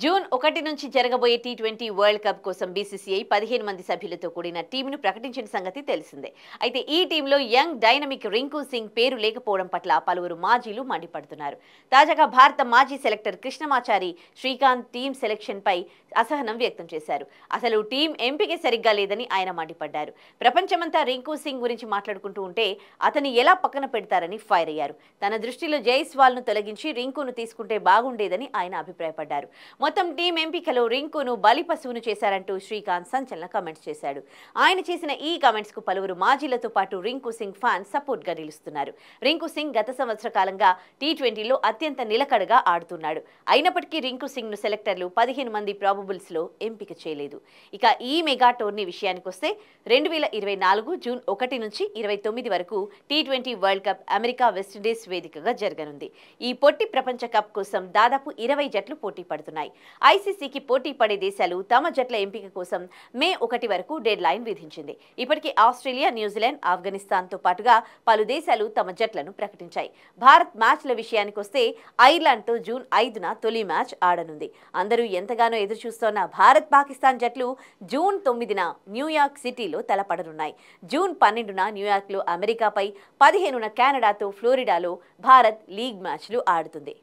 June 1 నుంచి జరగబోయే T20 world cup కోసం బీసీసీఐ 15 మంది సభ్యులతో కూడిన టీంను ప్రకటించిన సంగతి తెలిసిందే. అయితే ఈ టీంలో యంగ్ డైనమిక్ రింకు సింగ్ పేరు లేకపోవడం పట్ల పలువురు మాజీలు మండిపడుతున్నారు. తాజాగా భారత మాజీ selector Krishnamachari Srikkanth team selection పై అసహనం వ్యక్తం చేశారు. అసలు టీం ఎంపిక సరిగ్గా లేదని ఆయన మండిపడ్డారు. ప్రపంచమంతా రింకు సింగ్ గురించి మాట్లాడుకుంటూ ఉంటే అతన్ని ఎలా పక్కన పెడతారని ఫైర్ అయ్యారు. తన దృష్టిలో జైస్వాల్ను తొలగించి రింకును తీసుకుంటే బాగుండేదని ఆయన అభిప్రాయపడ్డారు. మొత్తం టీం ఎంపికలో రింకును బలిపశువును చేశారంటూ శ్రీకాంత్ సంచలన కామెంట్స్ చేశాడు. ఆయన చేసిన ఈ కామెంట్స్ కు పలువురు మాజీలతో పాటు రింకు సింగ్ ఫ్యాన్స్ సపోర్ట్ గా నిలుస్తున్నారు. రింకు సింగ్ గత సంవత్సర కాలంగా టీ20లో అత్యంత నిలకడగా ఆడుతున్నాడు. అయినప్పటికీ రింకు సింగ్ ను సెలెక్టర్లు 15 మంది ప్రాబబుల్స్ లో ఎంపిక చేయలేదు. ఇక ఈ మెగా టోర్నీ విషయానికొస్తే 2024 జూన్ 1 నుంచి 29 వరకు T20 world cup America West Indies వేదికగా జరగనుంది. ఈ పొట్టి ప్రపంచ కప్ కోసం దాదాపు 20 జట్లు పోటీ పడుతున్నాయి. ఐసీసీకి పోటీ పడే దేశాలు తమ జట్ల ఎంపిక కోసం మే 1 వరకు డెడ్ లైన్ విధించింది. ఇప్పటికే ఆస్ట్రేలియా, న్యూజిలాండ్, ఆఫ్ఘనిస్తాన్ తో పాటుగా పలు దేశాలు తమ జట్లను ప్రకటించాయి. భారత్ మ్యాచ్ల విషయానికొస్తే ఐర్లాండ్ తో జూన్ 5న తొలి మ్యాచ్ ఆడనుంది. అందరూ ఎంతగానో ఎదురుచూస్తోన్న భారత్ పాకిస్తాన్ జట్లు జూన్ 9న న్యూయార్క్ సిటీలో తలపడనున్నాయి. జూన్ 12న న్యూయార్క్ లో అమెరికాపై, 15న కెనడాతో ఫ్లోరిడాలో భారత్ లీగ్ మ్యాచ్లు ఆడుతుంది.